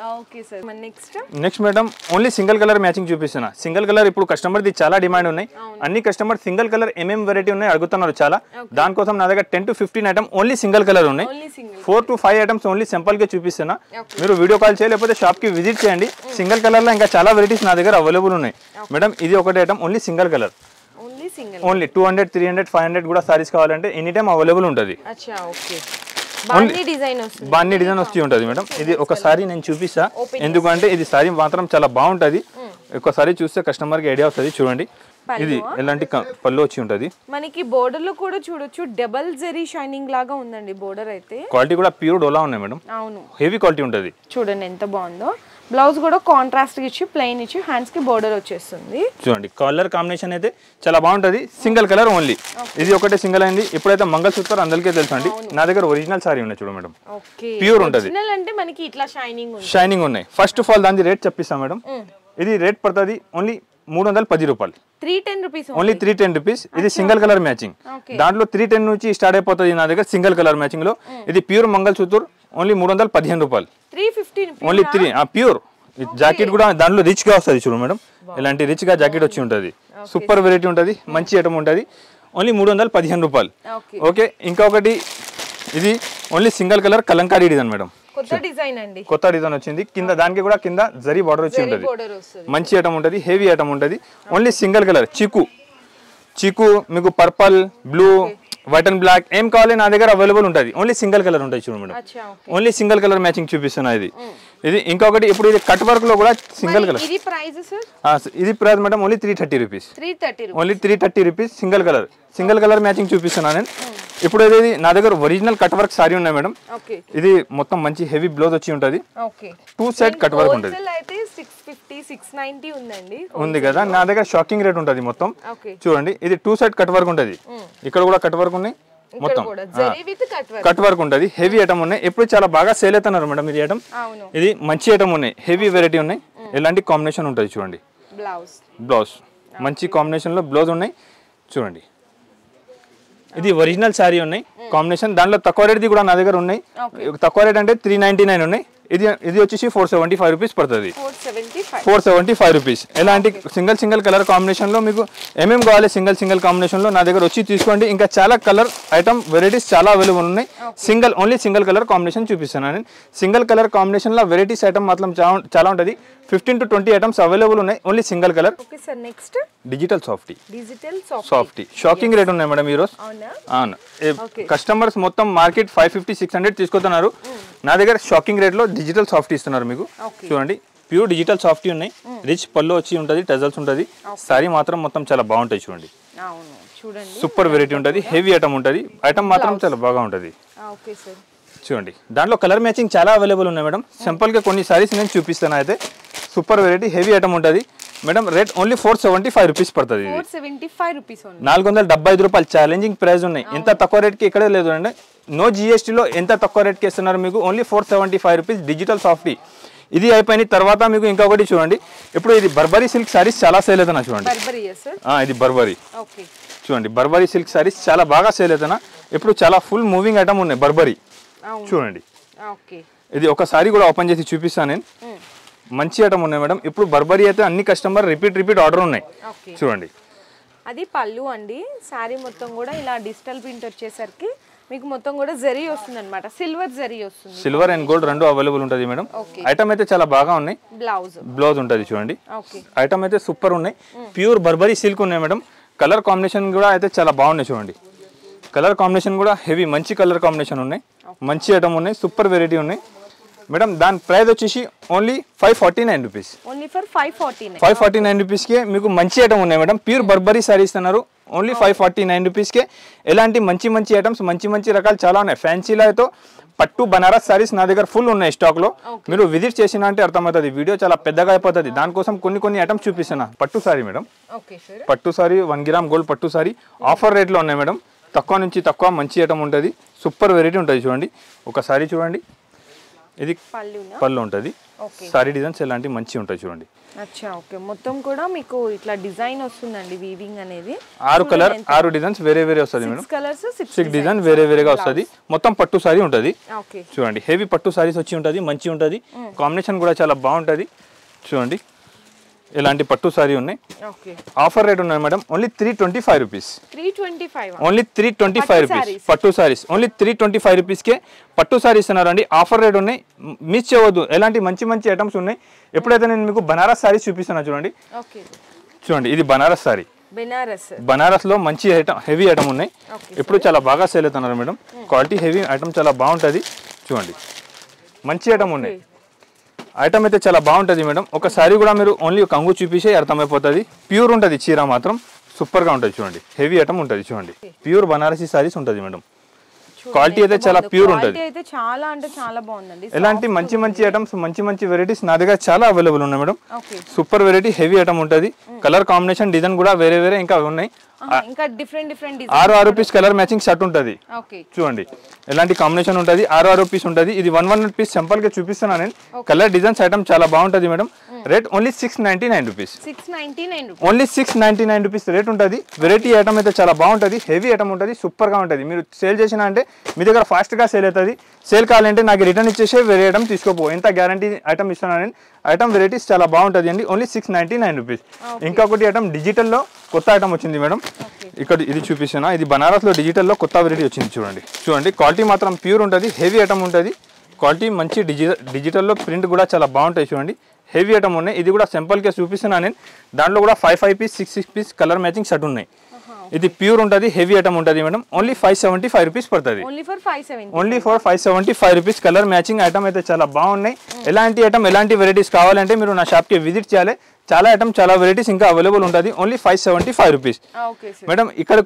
Next madam only single colour matching చూపిస్తున్నా. సింగిల్ కలర్ ఇప్పుడు కస్టమర్ది చాలా డిమాండ్ ఉన్నాయి. అన్ని కస్టమర్ సింగిల్ కలర్ ఏమేమి వెరైటీ ఉన్నాయి అడుగుతున్నారు చాలా. దానికోసం నా దగ్గర 10 to 15 item only single colour ఉన్నాయి. 4 to 5 ఐటమ్స్ ఓన్లీ సింపుల్ గా చూపిస్తున్నా. మీరు వీడియో కాల్ చేయలేకపోతే షాప్ కి విజిట్ చేయండి. సింగిల్ కలర్ లో ఇంకా చాలా వెరైటీస్ నా దగ్గర అవైలబుల్ ఉన్నాయి మేడం. ఇది ఒకటి item only single colour, only 200, 300, 500 కూడా సారీస్ కావాలంటే ఎనీ టైం అవైలబుల్ ఉంటుంది. బాన్నీ డిజైన్ వస్తూ ఉంటుంది మేడం. ఇది ఒకసారి నేను చూపిస్తా, ఎందుకంటే ఇది సారీ మాత్రం చాలా బాగుంటుంది. ఒకసారి చూస్తే కస్టమర్ కి ఐడియా వస్తుంది. చూడండి ఇది ఎలాంటి పళ్ళు వచ్చి ఉంటుంది. మనకి బోర్డర్ లో కూడా చూడొచ్చు, డబుల్ జెరీ షైనింగ్ లాగా ఉందండి బోర్డర్ అయితే. క్వాలిటీ కూడా ప్యూర్ డోలా ఉన్నాయి మేడం. అవును, హెవీ క్వాలిటీ ఉంటుంది. చూడండి ఎంత బాగుందో. బ్లౌజ్ కూడా కాంట్రాస్ట్ ఇచ్చి ప్లెయిన్ ఇచ్చి హ్యాండ్స్ కి బోర్డర్ వచ్చేస్తుంది. చూడండి కలర్ కాంబినేషన్ అయితే చాలా బాగుంటది. Single colour only. ఇది ఒకటే సింగిల్ అయింది. ఇప్పుడైతే మంగళసూత్రం అందరికీ తెలుసు అండి. నా దగ్గర ఒరిజినల్ సారీ ఉన్నాయి చూడు మేడం, ప్యూర్ ఉంటది. అంటే మనకి ఇట్లా షైనింగ్ ఉన్నాయి. ఫస్ట్ ఆఫ్ ఆల్ దాని రేట్ చెప్పిస్తాం మేడం. ఇది రేట్ పడుతుంది ఓన్లీ 310 రూపాయలు. 310 రూపీస్, ఓన్లీ 310 రూపీస్. ఇది సింగిల్ కలర్ మ్యాచింగ్. దాంట్లో 310 నుంచి స్టార్ట్ అయిపోతుంది నా దగ్గర సింగిల్ కలర్ మ్యాచింగ్ లో. ఇది ప్యూర్ మంగళసూత్ర ఓన్లీ 315 రూపాయలు. 315 ఓన్లీ 3 ప్యూర్. జాకెట్ కూడా దాంట్లో రిచ్ గా వస్తుంది చూడు మేడం, ఇలాంటి రిచ్ గా జాకెట్ వచ్చి ఉంటుంది. సూపర్ వెరైటీ ఉంటుంది, మంచి ఐటమ్ ఉంటుంది. ఓన్లీ 315 రూపాయలు. ఓకే ఇంకొకటి ఇది only single colour Kalamkari design madam. కొత్త డిజైన్ వచ్చింది. కింద దానికి కూడా కింద జరీ బార్డర్ వచ్చి ఉంటుంది. మంచి ఐటమ్ ఉంటుంది, హెవీ ఐటమ్ ఉంటుంది. ఓన్లీ సింగిల్ కలర్ చీకు మీకు purple, blue, white and black ఏం కావాలి నా దగ్గర అవైలబుల్ ఉంటుంది. ఓన్లీ సింగిల్ కలర్ ఉంటుంది చూడు madam. Only single colour matching చూపిస్తున్నా. ఇది ఇంకొకటి ఇప్పుడు ఇది కట్ వర్క్ లో కూడా సింగిల్ కలర్. ఇది price madam only 330 rupees. Only 330 rupees single colour matching చూపిస్తున్నా నేను. ఇప్పుడు ఇది నా దగ్గర ఒరిజినల్ కట్ వర్క్ సారీ ఉన్నాయి మేడం. ఇది మొత్తం మంచి హెవీ బ్లౌజ్ వచ్చి ఉంటుంది. 2 సైడ్ కట్ వర్క్ ఉంటుంది. 650, 690 ఉంది కదా. నా దగ్గర షాకింగ్ రేట్ ఉంటుంది మొత్తం. చూడండి ఇది 2 సైడ్ కట్ వర్క్ ఉంటుంది. ఇక్కడ కూడా కట్ వర్క్ ఉన్నాయి, మొత్తం కట్ వర్క్ ఉంటుంది. హెవీ ఐటమ్ ఉన్నాయి. ఎప్పుడు చాలా బాగా సేల్ అవుతున్నారు మేడం ఇది ఐటమ్. ఇది మంచి ఐటమ్ ఉన్నాయి, హెవీ వెరైటీ ఉన్నాయి. ఎలాంటి కాంబినేషన్ ఉంటుంది చూడండి. బ్లౌజ్ మంచి కాంబినేషన్ లో బ్లౌజ్ ఉన్నాయి చూడండి. ఇది ఒరిజినల్ శారీ ఉన్నాయి కాంబినేషన్. దాంట్లో తక్కువ రేట్ది కూడా నా దగ్గర ఉన్నాయి. తక్కువ రేట్ అంటే 399 ఉన్నాయి. ఇది వచ్చేసి 475 రూపీస్ పడుతుంది. 475 రూపీస్. ఎలాంటి సింగిల్ కలర్ కాంబినేషన్ లో మీకు ఏమేమి కావాలి సింగిల్ కాంబినేషన్ లో నా దగ్గర వచ్చి తీసుకోండి. ఇంకా చాలా కలర్ ఐటమ్ వెరైటీస్ చాలా అవైలబుల్ ఉన్నాయి. ఓన్లీ సింగిల్ కలర్ కాంబినేషన్ చూపిస్తున్నాను నేను. సింగిల్ కలర్ కాంబినేషన్ లో వెరైటీస్ ఐటమ్ మాత్రం చాలా ఉంటుంది. 15 to 20 ఐటమ్స్ అవైలబుల్ ఉన్నాయి. Only single colour. Digital softy shocking rate ఉన్నాయి మేడం ఈరోజు. అవును, కస్టమర్స్ మొత్తం మార్కెట్ 550, 600 తీసుకొస్తున్నారు. నా దగ్గర షాకింగ్ రేట్ లో డిజిటల్ సాఫ్టీ ఇస్తున్నారు మీకు. చూడండి ప్యూర్ డిజిటల్ సాఫ్టీ ఉన్నాయి. రిచ్ పళ్ళు వచ్చి ఉంటుంది, టజల్స్ ఉంటుంది. సారీ మాత్రం మొత్తం చాలా బాగుంటాయి చూడండి. సూపర్ వెరైటీ ఉంటుంది, హెవీ ఐటమ్ ఉంటుంది. ఐటమ్ మాత్రం చాలా బాగా ఉంటుంది. చూడండి దాంట్లో కలర్ మ్యాచింగ్ చాలా అవైలబుల్ ఉన్నాయి మేడం. సింపుల్గా కొన్ని సారీస్ నేను చూపిస్తాను. అయితే సూపర్ వెరైటీ హెవీ ఐటమ్ ఉంటుంది మేడం. రేట్ ఓన్లీ 475 రూపీస్ పడుతుంది. 475 రూపీస్, 475 రూపాయలు ఛాలెంజింగ్ ప్రైస్ ఉన్నాయి. ఎంత తక్కువ రేట్కి ఇక్కడే లేదు అండి. నో జిఎస్టీలో ఎంత తక్కువ రేట్కి ఇస్తున్నారు మీకు, ఓన్లీ 475 రూపీస్ డిజిటల్ సాఫ్టీ. ఇది అయిపోయిన తర్వాత మీకు ఇంకొకటి చూడండి, ఇప్పుడు ఇది బర్బరీ సిల్క్ సారీస్ చాలా సేల్ అవుతున్నా చూడండి. ఇది బర్బరీ చూడండి, బర్బరీ సిల్క్ సారీస్ చాలా బాగా సేల్ అవుతున్నా. ఇప్పుడు చాలా ఫుల్ మూవింగ్ ఐటమ్ ఉన్నాయి బర్బరీ చూడండి. ఇది ఒక సారీ కూడా ఓపెన్ చేసి చూపిస్తాను నేను. మంచి ఐటమ్ ఉన్నాయి మేడం. ఇప్పుడు బర్బరీ అయితే అన్ని కస్టమర్ రిపీట్ ఆర్డర్ ఉన్నాయి చూడండి. అది పళ్ళు అండి. సారీ మొత్తం కూడా ఇలా డిజిటల్ ప్రింట్ వచ్చేసరికి మీకు మొత్తం కూడా జరీ వస్తుంది అనమాట. సిల్వర్ జరీ వస్తుంది. సిల్వర్ అండ్ గోల్డ్ రెండు అవైలబుల్ ఉంటుంది మేడం. ఐటమ్ అయితే చాలా బాగా ఉన్నాయి. బ్లౌజ్ ఉంటుంది చూడండి. ఐటమ్ అయితే సూపర్ ఉన్నాయి. ప్యూర్ బర్బరీ సిల్క్ ఉన్నాయి మేడం. కలర్ కాంబినేషన్ కూడా అయితే చాలా బాగున్నాయి చూడండి. కలర్ కాంబినేషన్ కూడా హెవీ మంచి కలర్ కాంబినేషన్ ఉన్నాయి. మంచి ఐటమ్ ఉన్నాయి. సూపర్ వెరైటీ ఉన్నాయి మేడం. దాని ప్రైస్ వచ్చేసి ఓన్లీ 549 రూపీస్. 549 రూపీస్కే మీకు మంచి ఐటమ్ ఉన్నాయి మేడం. ప్యూర్ బర్బరీ సారీస్ అన్నారు. ఓన్లీ 549 రూపీస్కే ఎలాంటి మంచి ఐటమ్స్ మంచి రకాలు చాలా ఉన్నాయి. ఫ్యాన్సీలో అయితే పట్టు బనారస్ సారీస్ నా దగ్గర ఫుల్ ఉన్నాయి స్టాక్లో. మీరు విజిట్ చేసినా అంటే అర్థమవుతుంది. వీడియో చాలా పెద్దగా అయిపోతుంది. దానికోసం కొన్ని ఐటమ్స్ చూపిస్తున్నా. పట్టు సారీ మేడం. పట్టు సారీ 1 గ్రామ్ గోల్డ్ పట్టు సారీ ఆఫర్ రేట్లో ఉన్నాయి మేడం. తక్కువ నుంచి తక్కువ మంచి ఐటమ్ ఉంటుంది. సూపర్ వెరైటీ ఉంటుంది చూడండి. ఒక సారీ చూడండి, ఇది పళ్ళు ఉంటుంది. సారీ డిజైన్స్ ఎలాంటి మంచి ఉంటాయి చూడండి. మొత్తం కూడా మీకు ఇట్లా డిజైన్ వస్తుందండి. వీవింగ్ అనేది 6 డిజైన్స్ వేరే వస్తుంది మేడం. 6 డిజైన్ వేరేగా వస్తుంది. మొత్తం పట్టు సారీ ఉంటుంది చూడండి. హెవీ పట్టు సారీస్ వచ్చి ఉంటుంది. మంచి ఉంటుంది. కాంబినేషన్ కూడా చాలా బాగుంటుంది చూడండి. ఇలాంటి పట్టు సారీ ఉన్నాయి. ఆఫర్ రేట్ ఉన్నాయి madam. Only 325 rupees. Only 325 rupees పట్టు సారీస్. ఓన్లీ 325 రూపీస్కే పట్టు సారీ ఇస్తున్నారు అండి. ఆఫర్ రేట్ ఉన్నాయి. మిస్ చేయవద్దు. ఎలాంటి మంచి ఐటమ్స్ ఉన్నాయి. ఎప్పుడైతే నేను మీకు బనారస్ సారీ చూపిస్తున్నా చూడండి. చూడండి ఇది బనారస్ సారీ. బనారస్ లో మంచి ఐటమ్ హెవీ ఐటమ్ ఉన్నాయి. ఇప్పుడు చాలా బాగా సేల్ అవుతున్నారు మేడం. క్వాలిటీ హెవీ ఐటమ్ చాలా బాగుంటుంది చూడండి. మంచి ఐటమ్ ఉన్నాయి. ఐటమ్ అయితే చాలా బాగుంటుంది మేడం. ఒక సారీ కూడా మీరు ఓన్లీ కంగు చూపించే అర్థమైపోతుంది. ప్యూర్ ఉంటుంది. చీర మాత్రం సూపర్గా ఉంటుంది చూడండి. హెవీ ఐటమ్ ఉంటుంది చూడండి. ప్యూర్ బనారసీ సారీస్ ఉంటుంది మేడం. క్వాలిటీ అయితే చాలా ప్యూర్ ఉంటుంది. ఎలాంటి మంచి ఐటమ్స్ మంచి వెరైటీస్ నా దగ్గర చాలా అవైలబుల్ ఉన్నాయి madam. Super variety heavy item ఉంటుంది. కలర్ కాంబినేషన్ డిజైన్ కూడా వేరే ఇంకా ఉన్నాయి. 6 రూపీస్ కలర్ మ్యాచింగ్ షర్ట్ ఉంటుంది చూడండి. ఎలాంటి కాంబినేషన్ ఉంటుంది. 6 రూపీస్ ఉంటుంది. ఇది 1 పీస్ సింపుల్ గా చూపిస్తున్నాను నేను. కలర్ డిజైన్స్ ఐటమ్ చాలా బాగుంటుంది madam. Rate only 699 rupees. Only 699 rupees rate ఉంటుంది. వెరైటీ ఐటమ్ అయితే చాలా బాగుంటుంది. హెవీ ఐటమ్ ఉంటుంది. సూపర్ గా ఉంటుంది. మీరు సేల్ చేసినా అంటే మీ దగ్గర ఫాస్ట్ గా సేల్ అవుతుంది. సేల్ కావాలంటే నాకు రిటర్న్ ఇచ్చేసే వేరే ఐటమ్ తీసుకోపో. ఎంత గ్యారంటీ ఐటమ్ ఇస్తున్నాను నేను. ఐటమ్ వెరైటీస్ చాలా బాగుంటుంది అండి. Only 699 rupees. ఇంకొకటి ఐటమ్ డిజిటల్లో కొత్త ఐటమ్ వచ్చింది మేడం. ఇక్కడ ఇది చూపిస్తున్నా. ఇది బనారస్లో డిజిటల్లో కొత్త వెరైటీ వచ్చింది చూడండి. క్వాలిటీ మాత్రం ప్యూర్ ఉంటుంది. హెవీ ఐటమ్ ఉంటుంది. క్వాలిటీ మంచి డిజిటల్లో ప్రింట్ కూడా చాలా బాగుంటాయి చూడండి. హెవీ ఐటమ్ ఉన్నాయి. ఇది కూడా సింపుల్గా చూపిస్తున్నా నేను. దాంట్లో కూడా 5 piece 6 piece colour matching shirt ఉన్నాయి. ఇది ప్యూర్ ఉంటుంది. హెవీ ఐటమ్ ఉంటుంది మేడం. ఓన్లీ 575 రూపీస్ పడుతుంది. Only for 575 rupees colour matching item అయితే చాలా బాగున్నాయి. ఎలాంటి ఐటమ్ ఎలాంటి వెరైటీస్ కావాలంటే మీరు నా షాప్కి విజిట్ చేయాలి. చాలా ఐటమ్ చాలా వెరైటీస్ ఇంకా అవైలబుల్ ఉంటుంది. Only 575 rupees madam. ఇక్కడ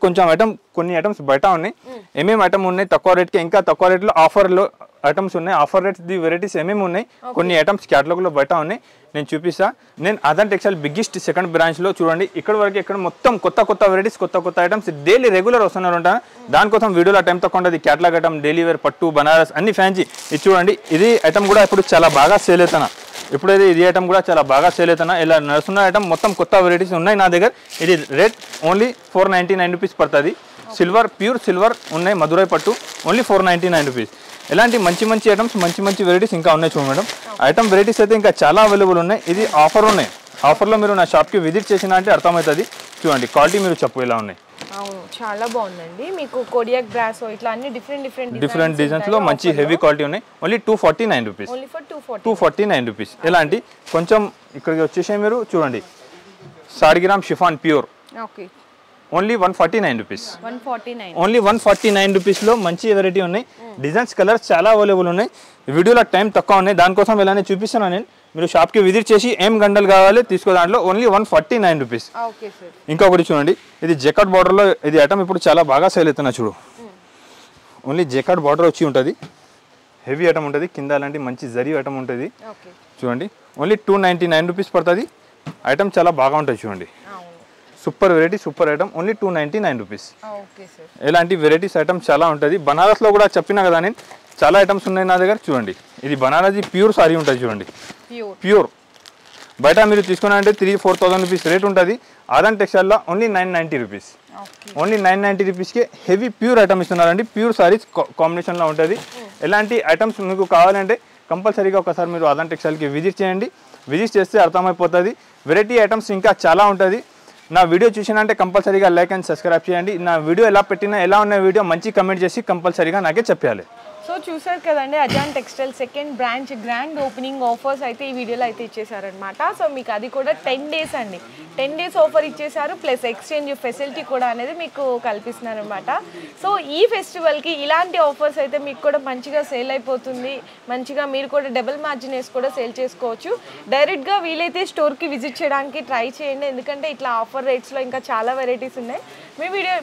కొన్ని ఐటమ్స్ బయట ఉన్నాయి. ఏమేమి ఐటమ్ ఉన్నాయి తక్కువ రేట్కి, ఇంకా తక్కువ రేట్లో ఆఫర్లో ఐటమ్స్ ఉన్నాయి. ఆఫర్ రేట్స్ ది వెరైటీస్ ఏమేమి ఉన్నాయి. కొన్ని ఐటమ్స్ క్యాటలాగ్లో బయట ఉన్నాయి. నేను చూపిస్తా. నేను అదన్ టెక్స్టైల్ బిగ్గెస్ట్ సెకండ్ బ్రాంచ్లో చూడండి. ఇక్కడ మొత్తం కొత్త వెరైటీస్ కొత్త ఐటమ్స్ డైలీ రెగ్యులర్ వస్తున్నారు ఉంటాను. దానికోసం వీడియోలో టైం తక్కువ ఉంటుంది. క్యాటలాగ్ ఐటమ్ డైలీ వేర్ పట్టు బనారస్ అన్ని ఫ్యాన్సీ. ఇది చూడండి. ఇది ఐటమ్ కూడా ఇప్పుడు చాలా బాగా సేల్ అవుతున్నా. ఇప్పుడైతే ఇది ఐటమ్ కూడా చాలా బాగా సేల్ అవుతున్నా. ఇలా నడుస్తున్న ఐటమ్ మొత్తం కొత్త వెరైటీస్ ఉన్నాయి నా దగ్గర. ఇది రేట్ ఓన్లీ 499 రూపీస్ పడుతుంది. సిల్వర్ ప్యూర్ సిల్వర్ ఉన్నాయి. మధురై పట్టు ఓన్లీ 499 రూపీస్. ఇలాంటి మంచి ఐటమ్స్ మంచి వెరైటీస్ ఇంకా ఉన్నాయి చూడండి మేడం. ఐటమ్ వెరైటీస్ అయితే ఇంకా చాలా అవైలబుల్ ఉన్నాయి. ఇది ఆఫర్ ఉన్నాయి. ఆఫర్లో మీరు నా షాప్కి విజిట్ చేసినా అంటే అర్థమవుతుంది చూడండి. క్వాలిటీ మీరు చెప్పు ఇలా ఉన్నాయి. చాలా బాగుందండి. మీకు కోడియాక్ బ్రాసో ఇట్లా అన్ని డిఫరెంట్ డిజైన్స్ లో మంచి హెవీ క్వాలిటీ ఉన్నాయి. Only 249 rupees. 249 రూపీస్. ఇలాంటి కొంచెం ఇక్కడికి వచ్చేసి మీరు చూడండి. సారీగ్రామ్ chiffon pure only 149 rupees. Only 149 రూపీస్లో మంచి వెరైటీ ఉన్నాయి. డిజైన్స్ కలర్స్ చాలా అవైలబుల్ ఉన్నాయి. వీడియోలో టైం తక్కువ ఉన్నాయి. దానికోసం ఇలానే చూపిస్తున్నాను నేను. మీరు షాప్కి విజిట్ చేసి ఏం గంటలు కావాలి తీసుకో. దాంట్లో ఓన్లీ 149 రూపీస్. ఇంకొకటి చూడండి. ఇది జెకాట్ బార్డర్లో ఇది ఐటమ్ ఇప్పుడు చాలా బాగా సేల్ అవుతున్నా చూడు. ఓన్లీ జెకాట్ బార్డర్ వచ్చి ఉంటుంది. హెవీ ఐటమ్ ఉంటుంది, కింద అలాంటి మంచి జరీ ఐటమ్ ఉంటుంది చూడండి. ఓన్లీ 299 రూపీస్ పడుతుంది. ఐటమ్ చాలా బాగా ఉంటుంది చూడండి, super variety super item. Only 299 rupees. ఇలాంటి వెరైటీస్ ఐటమ్స్ చాలా ఉంటుంది. బనారస్లో కూడా చెప్పినా కదా నేను, చాలా ఐటమ్స్ ఉన్నాయి నా దగ్గర చూడండి. ఇది బనారసి ప్యూర్ సారీ ఉంటుంది చూడండి, ప్యూర్. బయట మీరు తీసుకున్నారంటే 3,000-4,000 రూపీస్ రేట్ ఉంటుంది. Aadan టెక్స్టైల్లో only 990 rupees. ఓన్లీ 990 రూపీస్కి హెవీ ప్యూర్ ఐటమ్ ఇస్తున్నారండి. ప్యూర్ సారీస్ కాంబినేషన్లో ఉంటుంది. ఎలాంటి ఐటమ్స్ మీకు కావాలంటే కంపల్సరీగా ఒకసారి మీరు ఆదాన్ టెక్స్టైల్కి విజిట్ చేయండి. విజిట్ చేస్తే అర్థమైపోతుంది. వెరైటీ ఐటమ్స్ ఇంకా చాలా ఉంటుంది. నా వీడియో చూసినంటే కంపల్సరీగా లైక్ అండ్ సబ్స్క్రైబ్ చేయండి. నా వీడియో ఎలా పెట్టినా, ఎలా ఉన్న వీడియో మంచి కమెంట్ చేసి కంపల్సరీగా నాకే చెప్పాలి. సో చూసారు కదండి, Azan textile second branch grand opening offers అయితే ఈ వీడియోలో అయితే ఇచ్చేసారనమాట. సో మీకు అది కూడా 10 days అండి, 10 days ఆఫర్ ఇచ్చేసారు. ప్లస్ ఎక్స్చేంజ్ ఫెసిలిటీ కూడా అనేది మీకు కల్పిస్తున్నారనమాట. సో ఈ ఫెస్టివల్కి ఇలాంటి ఆఫర్స్ అయితే మీకు కూడా మంచిగా సేల్ అయిపోతుంది. మంచిగా మీరు కూడా డబుల్ మార్జిన్ వేసి కూడా సేల్ చేసుకోవచ్చు. డైరెక్ట్గా వీలైతే స్టోర్కి విజిట్ చేయడానికి ట్రై చేయండి, ఎందుకంటే ఇట్లా ఆఫర్ రేట్స్లో ఇంకా చాలా వెరైటీస్ ఉన్నాయి.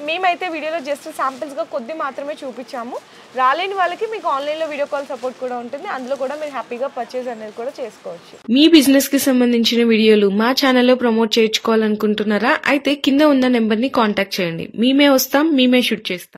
మేమైతే వీడియోలో జస్ట్ శాంపిల్స్గా కొద్ది మాత్రమే చూపించాము. రాలేని వాళ్ళకి మీకు ఆన్లైన్లో వీడియో కాల్ సపోర్ట్ కూడా ఉంటుంది. అందులో కూడా మీరు హ్యాపీగా పర్చేస్ అనేది కూడా చేసుకోవచ్చు. మీ బిజినెస్ కి సంబంధించిన వీడియోలు మా ఛానల్లో ప్రమోట్ చేయించుకోవాలనుకుంటున్నారా? అయితే కింద ఉన్న నెంబర్ ని కాంటాక్ట్ చేయండి. మేమే వస్తాం, మేమే షూట్ చేస్తాం.